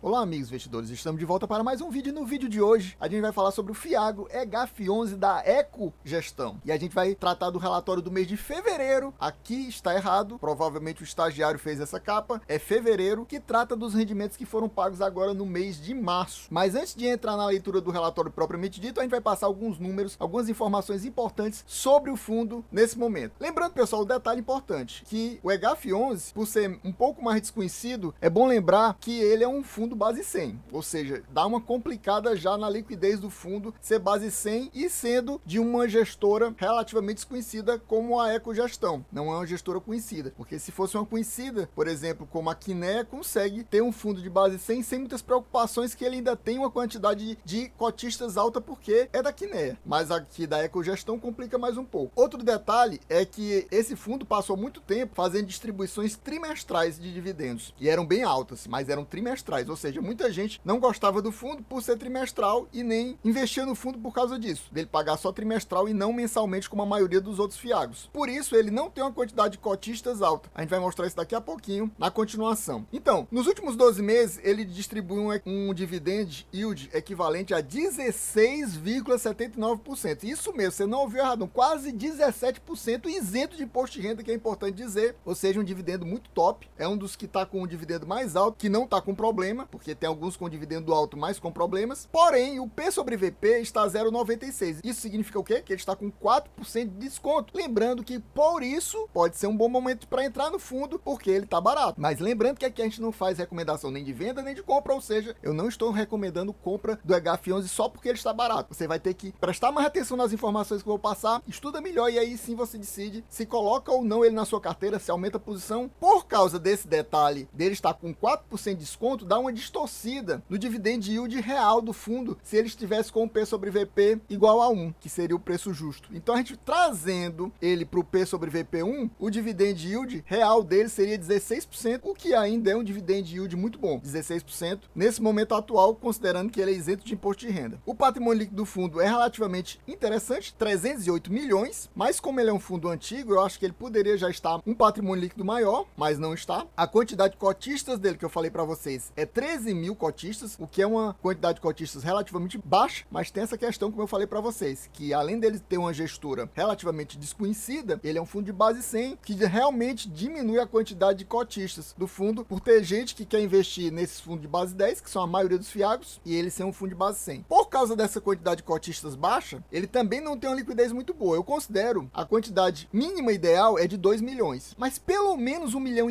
Olá amigos investidores, estamos de volta para mais um vídeo. No vídeo de hoje a gente vai falar sobre o Fiagro EGAF11 da Ecogestão. E a gente vai tratar do relatório do mês de fevereiro. Aqui está errado, provavelmente o estagiário fez essa capa. É fevereiro, que trata dos rendimentos que foram pagos agora no mês de março. Mas antes de entrar na leitura do relatório propriamente dito, a gente vai passar alguns números, algumas informações importantes sobre o fundo nesse momento. Lembrando, pessoal, um detalhe importante, que o EGAF11, por ser um pouco mais desconhecido, é bom lembrar que ele é um fundo base 100, ou seja, dá uma complicada já na liquidez do fundo ser base 100 e sendo de uma gestora relativamente desconhecida como a Ecogestão. Não é uma gestora conhecida, porque se fosse uma conhecida, por exemplo, como a Kinea, consegue ter um fundo de base 100 sem muitas preocupações, que ele ainda tem uma quantidade de cotistas alta porque é da Kinea, mas aqui da Ecogestão complica mais um pouco. Outro detalhe é que esse fundo passou muito tempo fazendo distribuições trimestrais de dividendos, e eram bem altas, mas eram trimestrais, ou seja, muita gente não gostava do fundo por ser trimestral e nem investia no fundo por causa disso, dele pagar só trimestral e não mensalmente como a maioria dos outros fiagros. Por isso ele não tem uma quantidade de cotistas alta. A gente vai mostrar isso daqui a pouquinho na continuação. Então, nos últimos 12 meses ele distribuiu um dividend yield equivalente a 16,79%. Isso mesmo, você não ouviu errado, quase 17% isento de imposto de renda, que é importante dizer, ou seja, um dividendo muito top. É um dos que está com o dividendo mais alto, que não está com problema, porque tem alguns com dividendo alto, mas com problemas. Porém, o P sobre VP está 0,96. Isso significa o quê? Que ele está com 4% de desconto. Lembrando que, por isso, pode ser um bom momento para entrar no fundo, porque ele está barato. Mas lembrando que aqui a gente não faz recomendação nem de venda, nem de compra, ou seja, eu não estou recomendando compra do EGAF11 só porque ele está barato. Você vai ter que prestar mais atenção nas informações que eu vou passar, estuda melhor e aí sim você decide se coloca ou não ele na sua carteira, se aumenta a posição. Por causa desse detalhe dele estar com 4% de desconto, dá uma distorcida no dividend yield real do fundo se ele estivesse com o P sobre VP igual a 1, que seria o preço justo. Então a gente trazendo ele para o P sobre VP1, o dividend yield real dele seria 16%, o que ainda é um dividend yield muito bom, 16% nesse momento atual, considerando que ele é isento de imposto de renda. O patrimônio líquido do fundo é relativamente interessante, 308 milhões, mas como ele é um fundo antigo, eu acho que ele poderia já estar um patrimônio líquido maior, mas não está. A quantidade de cotistas dele, que eu falei para vocês, é 13 mil cotistas, o que é uma quantidade de cotistas relativamente baixa, mas tem essa questão, como eu falei para vocês, que além dele ter uma gestora relativamente desconhecida, ele é um fundo de base 100, que realmente diminui a quantidade de cotistas do fundo, por ter gente que quer investir nesses fundos de base 10, que são a maioria dos fiagros, e ele ser um fundo de base 100. Por causa dessa quantidade de cotistas baixa, ele também não tem uma liquidez muito boa. Eu considero a quantidade mínima ideal é de 2 milhões, mas pelo menos 1,5 milhão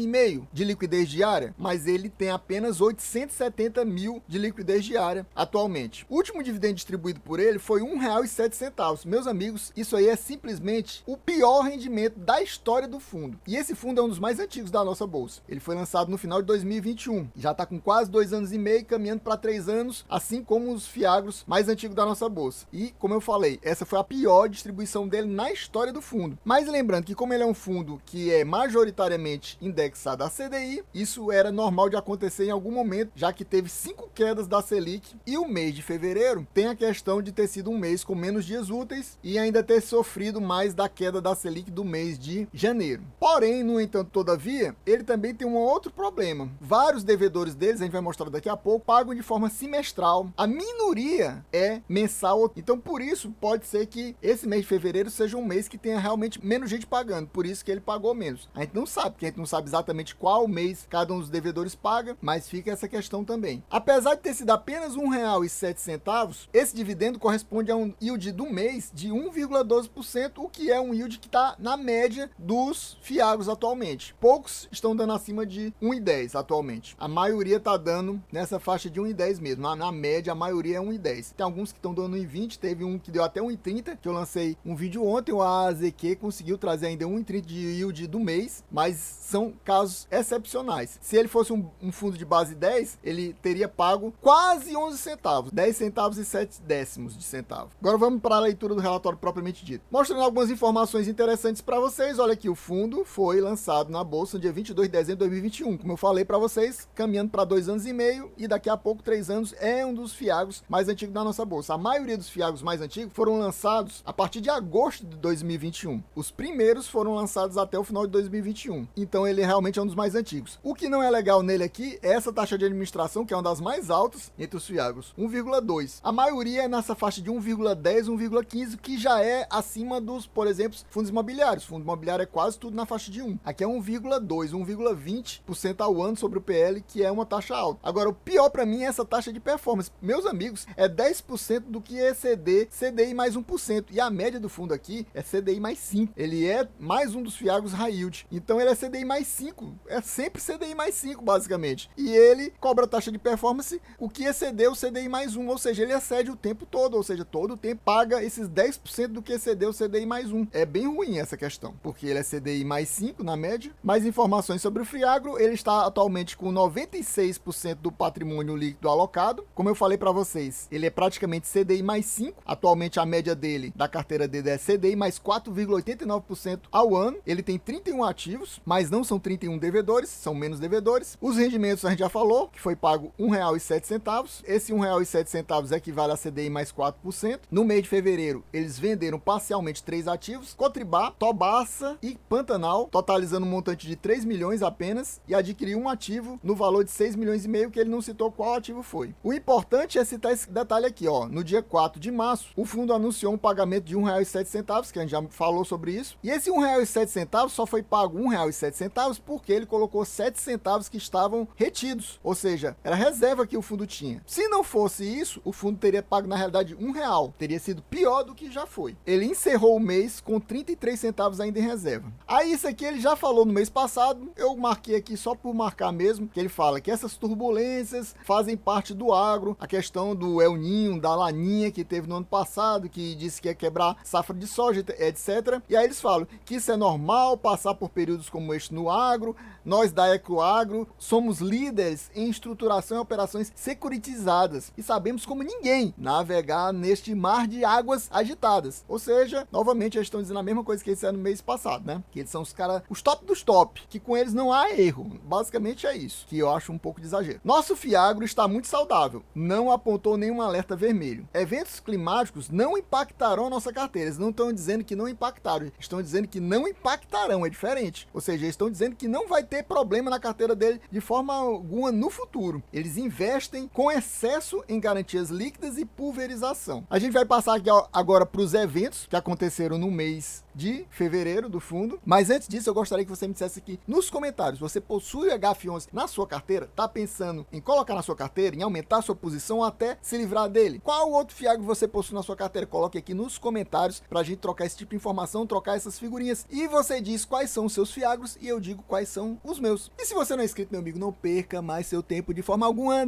de liquidez diária, mas ele tem apenas 870 mil de liquidez diária atualmente. O último dividendo distribuído por ele foi R$ 1,07. Meus amigos, isso aí é simplesmente o pior rendimento da história do fundo. E esse fundo é um dos mais antigos da nossa bolsa. Ele foi lançado no final de 2021. Já está com quase 2 anos e meio, caminhando para 3 anos, assim como os fiagros mais antigos da nossa bolsa. E, como eu falei, essa foi a pior distribuição dele na história do fundo. Mas lembrando que, como ele é um fundo que é majoritariamente indexado à CDI, isso era normal de acontecer em algum momento, já que teve 5 quedas da Selic, e o mês de fevereiro tem a questão de ter sido um mês com menos dias úteis e ainda ter sofrido mais da queda da Selic do mês de janeiro. Porém, no entanto, todavia, ele também tem um outro problema. Vários devedores deles, a gente vai mostrar daqui a pouco, pagam de forma semestral. A minoria é mensal. Então, por isso, pode ser que esse mês de fevereiro seja um mês que tenha realmente menos gente pagando. Por isso que ele pagou menos. A gente não sabe, porque a gente não sabe exatamente qual mês cada um dos devedores paga, mas fica essa questão também. Apesar de ter sido apenas R$ 1,07, esse dividendo corresponde a um yield do mês de 1,12%, o que é um yield que está na média dos fiagros atualmente. Poucos estão dando acima de 1,10 atualmente. A maioria está dando nessa faixa de 1,10 mesmo. Na média, a maioria é 1,10. Tem alguns que estão dando 1,20, teve um que deu até 1,30, que eu lancei um vídeo ontem, o AZQ conseguiu trazer ainda 1,30 de yield do mês, mas são casos excepcionais. Se ele fosse um fundo de base 10, ele teria pago quase 11 centavos, 10 centavos e 7 décimos de centavo. Agora vamos para a leitura do relatório propriamente dito. Mostrando algumas informações interessantes para vocês. Olha aqui, o fundo foi lançado na bolsa no dia 22 de dezembro de 2021. Como eu falei para vocês, caminhando para 2 anos e meio e daqui a pouco 3 anos, é um dos fiagros mais antigos da nossa bolsa. A maioria dos fiagros mais antigos foram lançados a partir de agosto de 2021. Os primeiros foram lançados até o final de 2021. Então ele realmente é um dos mais antigos. O que não é legal nele aqui é essa taxa de administração, que é uma das mais altas entre os fiagros, 1,2. A maioria é nessa faixa de 1,10, 1,15, que já é acima dos, por exemplo, fundos imobiliários. Fundo imobiliário é quase tudo na faixa de 1. Aqui é 1,2, 1,20% ao ano sobre o PL, que é uma taxa alta. Agora, o pior para mim é essa taxa de performance. Meus amigos, é 10% do que exceder CDI mais 1%. E a média do fundo aqui é CDI mais 5. Ele é mais um dos fiagros high yield. Então ele é CDI mais 5. É sempre CDI mais 5, basicamente. E ele cobra taxa de performance o que excedeu o CDI mais 1. Ou seja, ele excede o tempo todo. Ou seja, todo o tempo paga esses 10% do que excedeu o CDI mais 1. É bem ruim essa questão, porque ele é CDI mais 5 na média. Mais informações sobre o Fiagro, ele está atualmente com 96% do patrimônio líquido alocado. Como eu falei para vocês, ele é praticamente CDI mais 5. Atualmente a média dele, da carteira dele, é CDI mais 4,89% ao ano. Ele tem 31 ativos, mas não são 31 devedores, são menos devedores. Os rendimentos a gente já falou, que foi pago R$ 1,07. Esse R$ 1,07 equivale a CDI mais 4%. No mês de fevereiro, eles venderam parcialmente 3 ativos, Cotribá, Tobaça e Pantanal, totalizando um montante de 3 milhões apenas, e adquiriu um ativo no valor de 6 milhões e meio, que ele não citou qual ativo foi. O importante é citar esse detalhe aqui, ó. No dia 4 de março, o fundo anunciou um pagamento de R$ 1,07, que a gente já falou sobre isso. E esse R$ 1,07 só foi pago R$ 1,07 porque ele colocou 7 centavos que estavam retidos. Ou seja, era a reserva que o fundo tinha. Se não fosse isso, o fundo teria pago na realidade R$ 1. Teria sido pior do que já foi. Ele encerrou o mês com 33 centavos ainda em reserva. Aí isso aqui ele já falou no mês passado. Eu marquei aqui só por marcar mesmo, que ele fala que essas turbulências fazem parte do agro. A questão do El Niño, da Laninha que teve no ano passado, que disse que ia quebrar safra de soja, etc. E aí eles falam que isso é normal, passar por períodos como este no agro. Nós da Ecoagro somos líderes em estruturação e operações securitizadas e sabemos como ninguém navegar neste mar de águas agitadas. Ou seja, novamente eles estão dizendo a mesma coisa que eles disseram no mês passado, né? Que eles são os caras, os top dos top, que com eles não há erro. Basicamente é isso, que eu acho um pouco de exagero. Nosso Fiagro está muito saudável, não apontou nenhum alerta vermelho. Eventos climáticos não impactarão a nossa carteira. Eles não estão dizendo que não impactaram, estão dizendo que não impactarão, é diferente. Ou seja, eles estão dizendo que não vai ter problema na carteira dele de forma alguma no futuro. Eles investem com excesso em garantias líquidas e pulverização. A gente vai passar aqui agora para os eventos que aconteceram no mês de fevereiro do fundo, mas antes disso eu gostaria que você me dissesse aqui nos comentários, você possui o HF11 na sua carteira? Tá pensando em colocar na sua carteira, em aumentar a sua posição ou até se livrar dele? Qual outro Fiagro você possui na sua carteira? Coloque aqui nos comentários pra gente trocar esse tipo de informação, trocar essas figurinhas, e você diz quais são os seus Fiagros e eu digo quais são os meus. E se você não é inscrito, meu amigo, não perca mais seu tempo de forma alguma,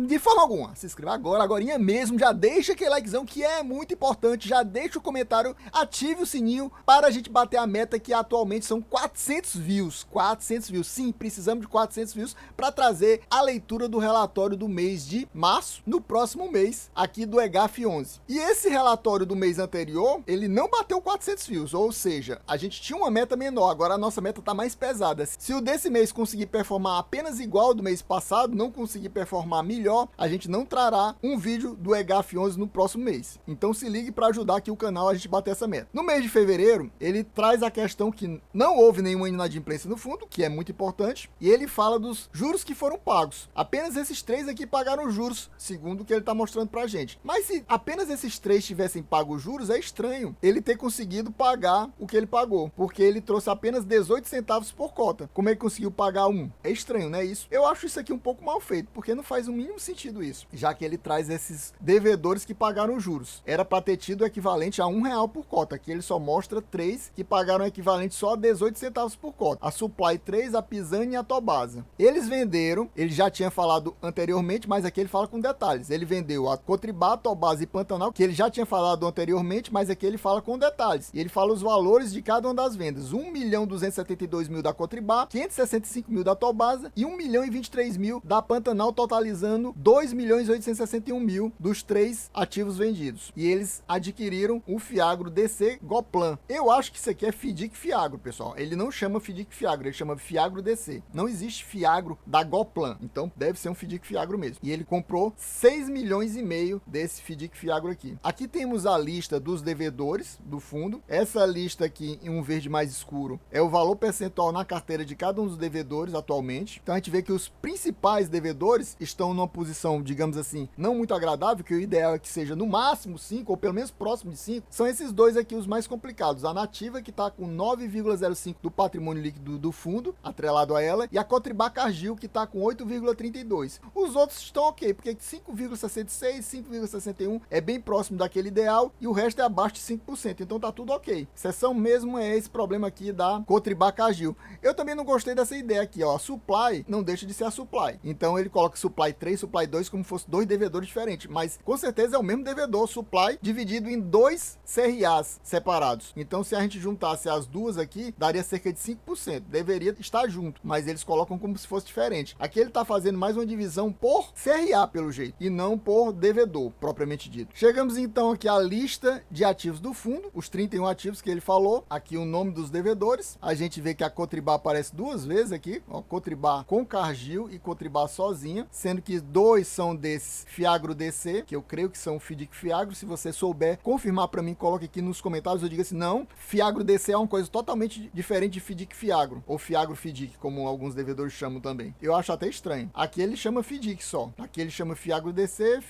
se inscreva agorinha mesmo, já deixa aquele likezão que é muito importante, já deixa o comentário, ative o sininho para a gente bater a meta que atualmente são 400 views. 400 views, sim, precisamos de 400 views para trazer a leitura do relatório do mês de março, no próximo mês, aqui do HF11. E esse relatório do mês anterior, ele não bateu 400 views, ou seja, a gente tinha uma meta menor, agora a nossa meta tá mais pesada. Se o desse mês conseguir performar apenas igual ao do mês passado, não conseguir performar melhor, a gente não trará um vídeo do HF11 no próximo mês. Então se ligue para ajudar aqui o canal a gente bater essa meta. No mês de fevereiro, ele traz a questão que não houve nenhuma inadimplência no fundo, que é muito importante, e ele fala dos juros que foram pagos. Apenas esses 3 aqui pagaram juros, segundo o que ele está mostrando pra gente. Mas se apenas esses 3 tivessem pago os juros, é estranho ele ter conseguido pagar o que ele pagou, porque ele trouxe apenas 18 centavos por cota. Como ele conseguiu pagar um? É estranho, né, isso? Eu acho isso aqui um pouco mal feito, porque não faz o mínimo sentido isso, já que ele traz esses devedores que pagaram juros. Era para ter tido o equivalente a R$ 1 por cota, aqui ele só mostra 3 que pagaram o equivalente só a 18 centavos por cota. A Supply 3, a Pisani e a Tobasa. Eles venderam, ele já tinha falado anteriormente, mas aqui ele fala com detalhes. Ele vendeu a Cotribá, Tobasa e Pantanal, que ele já tinha falado anteriormente, mas aqui ele fala com detalhes. E ele fala os valores de cada uma das vendas. 1.272.000 da Cotribá, 565.000 da Tobasa e 1.023.000 da Pantanal, totalizando 2.861.000 dos 3 ativos vendidos. E eles adquiriram o Fiagro DC Goplan. Eu acho que isso aqui é FIDIC Fiagro, pessoal. Ele não chama FIDIC Fiagro, ele chama Fiagro DC. Não existe Fiagro da Goplan, então deve ser um FIDIC Fiagro mesmo. E ele comprou 6 milhões e meio desse FIDIC Fiagro aqui. Aqui temos a lista dos devedores do fundo. Essa lista aqui, em um verde mais escuro, é o valor percentual na carteira de cada um dos devedores atualmente. Então a gente vê que os principais devedores estão numa posição, digamos assim, não muito agradável, que o ideal é que seja no máximo 5, ou pelo menos próximo de 5. São esses dois aqui os mais complicados. A Nativa, que está com 9,05 do patrimônio líquido do fundo, atrelado a ela, e a Cotribá Cargill, que está com 8,32. Os outros estão ok, porque 5,66, 5,61 é bem próximo daquele ideal, e o resto é abaixo de 5%, então tá tudo ok. Exceção mesmo é esse problema aqui da Cotribá Cargill. Eu também não gostei dessa ideia aqui, ó, a Supply não deixa de ser a Supply. Então ele coloca Supply 3, Supply 2 como se fosse dois devedores diferentes, mas com certeza é o mesmo devedor, Supply, dividido em dois CRAs separados. Então se a gente juntasse as duas aqui, daria cerca de 5%. Deveria estar junto, mas eles colocam como se fosse diferente. Aqui ele está fazendo mais uma divisão por CRA, pelo jeito, e não por devedor, propriamente dito. Chegamos então aqui à lista de ativos do fundo, os 31 ativos que ele falou. Aqui o nome dos devedores. A gente vê que a Cotribá aparece duas vezes aqui, ó, Cotribá com Cargill e Cotribá sozinha, sendo que dois são desses Fiagro DC, que eu creio que são FIDIC Fiagro. Se você souber confirmar para mim, coloque aqui nos comentários, eu digo assim, não, Fiagro DC é uma coisa totalmente diferente de FIDIC Fiagro, ou Fiagro FIDIC, como alguns devedores chamam também. Eu acho até estranho. Aqui ele chama FIDIC só. Aqui ele chama Fiagro DC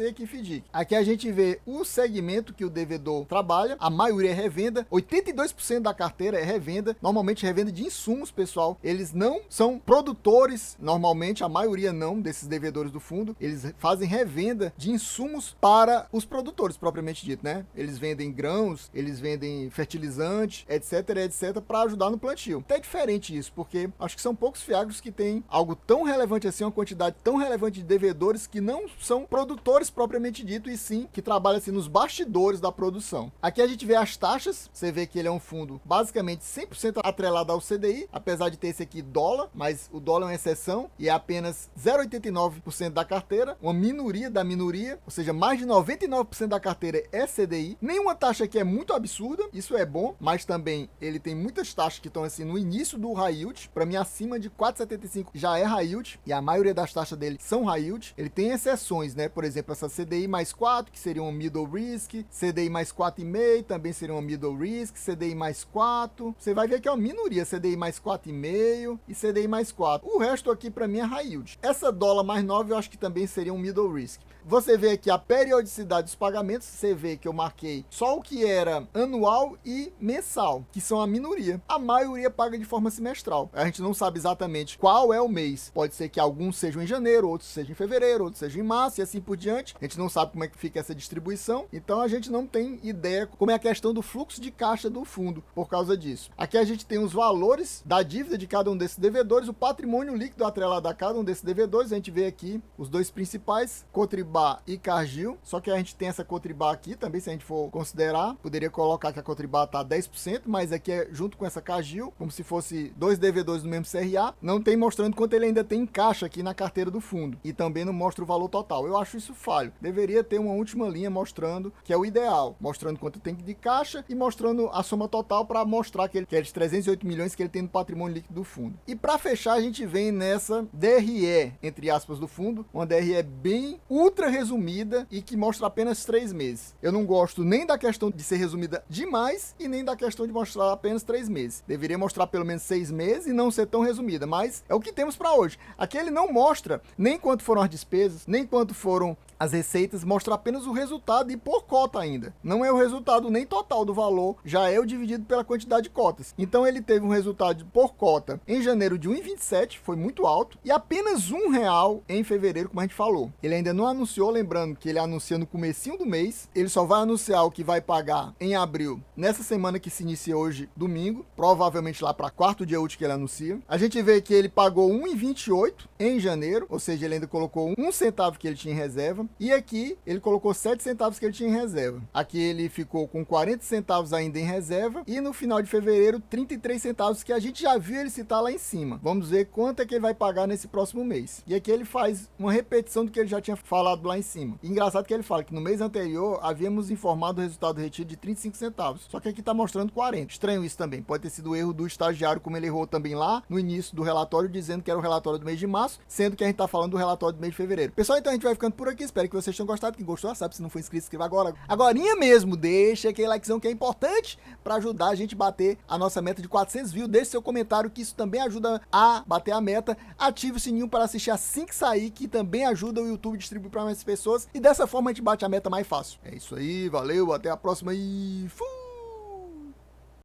aqui FIDIC. Aqui a gente vê o segmento que o devedor trabalha, a maioria é revenda, 82% da carteira é revenda, normalmente revenda de insumos, pessoal. Eles não são produtores, normalmente a maioria não, desses devedores do fundo, eles fazem revenda de insumos para os produtores, propriamente dito, né? Eles vendem grãos, eles vendem fertilizante, etc, para ajudar no plantio. Até diferente isso, porque acho que são poucos fiagros que têm algo tão relevante assim, uma quantidade tão relevante de devedores que não são produtores propriamente dito, e sim que trabalham assim nos bastidores da produção. Aqui a gente vê as taxas, você vê que ele é um fundo basicamente 100% atrelado ao CDI, apesar de ter esse aqui dólar, mas o dólar é uma exceção e é apenas 0,89% da carteira, uma minoria da minoria, ou seja, mais de 99% da carteira é CDI. Nenhuma taxa aqui é muito absurda, isso é bom, mas também ele tem muitas taxas que estão assim no início do high yield. Para mim, acima de 4,75 já é high yield, e a maioria das taxas dele são high yield. Ele tem exceções, né? Por exemplo, essa CDI mais 4, que seria um middle risk, CDI mais 4,5 também seria um middle risk, CDI mais 4. Você vai ver que é uma minoria, CDI mais 4,5 e CDI mais 4. O resto aqui para mim é high yield. Essa dólar mais 9 eu acho que também seria um middle risk. Você vê aqui a periodicidade dos pagamentos, você vê que eu marquei só o que era anual e mensal, que são a minoria. A maioria paga de forma semestral. A gente não sabe exatamente qual é o mês. Pode ser que alguns sejam em janeiro, outros sejam em fevereiro, outros sejam em março e assim por diante. A gente não sabe como é que fica essa distribuição, então a gente não tem ideia como é a questão do fluxo de caixa do fundo por causa disso. Aqui a gente tem os valores da dívida de cada um desses devedores, o patrimônio líquido atrelado a cada um desses devedores. A gente vê aqui os dois principais, Cotribá e Cargill, só que a gente tem essa Cotribá aqui também, se a gente for considerar, poderia colocar que a Cotribá tá 10%, mas aqui é junto com essa Cargill, como se fosse dois devedores do mesmo CRA, não tem mostrando quanto ele ainda tem em caixa aqui na carteira do fundo, e também não mostra o valor total. Eu acho isso falho. Deveria ter uma última linha mostrando, que é o ideal, mostrando quanto tem de caixa e mostrando a soma total para mostrar que é de 308 milhões que ele tem no patrimônio líquido do fundo. E para fechar, a gente vem nessa DRE, entre aspas, do fundo, uma DRE bem ultra resumida e que mostra apenas 3 meses. Eu não gosto nem da questão de ser resumida demais e nem da questão de mostrar apenas 3 meses. Deveria mostrar pelo menos 6 meses e não ser tão resumida, mas é o que temos para hoje. Aqui ele não mostra nem quanto foram as despesas, nem quanto foram as receitas, mostra apenas o resultado e por cota ainda. Não é o resultado nem total do valor, já é o dividido pela quantidade de cotas. Então ele teve um resultado por cota em janeiro de 1,27, foi muito alto, e apenas R$1 em fevereiro, como a gente falou. Ele ainda não anunciou, lembrando que ele anuncia no comecinho do mês, ele só vai anunciar o que vai pagar em abril, nessa semana que se inicia hoje, domingo, provavelmente lá para quarto dia útil que ele anuncia. A gente vê que ele pagou 1,28 em janeiro, ou seja, ele ainda colocou 1 centavo que ele tinha em reserva. E aqui ele colocou 7 centavos que ele tinha em reserva. Aqui ele ficou com 40 centavos ainda em reserva. E no final de fevereiro, 33 centavos que a gente já viu ele citar lá em cima. Vamos ver quanto é que ele vai pagar nesse próximo mês. E aqui ele faz uma repetição do que ele já tinha falado lá em cima. E engraçado que ele fala que no mês anterior havíamos informado o resultado retido de 35 centavos. Só que aqui está mostrando 40. Estranho isso também. Pode ter sido o erro do estagiário, como ele errou também lá no início do relatório, dizendo que era o relatório do mês de março, sendo que a gente está falando do relatório do mês de fevereiro. Pessoal, então a gente vai ficando por aqui. Espero que vocês tenham gostado. Quem gostou, sabe, se não for inscrito, inscreva agora. Agorinha mesmo, deixa aquele likezão que é importante para ajudar a gente a bater a nossa meta de 400 views. Deixe seu comentário que isso também ajuda a bater a meta. Ative o sininho para assistir assim que sair, que também ajuda o YouTube a distribuir para mais pessoas. E dessa forma a gente bate a meta mais fácil. É isso aí, valeu, até a próxima e fui!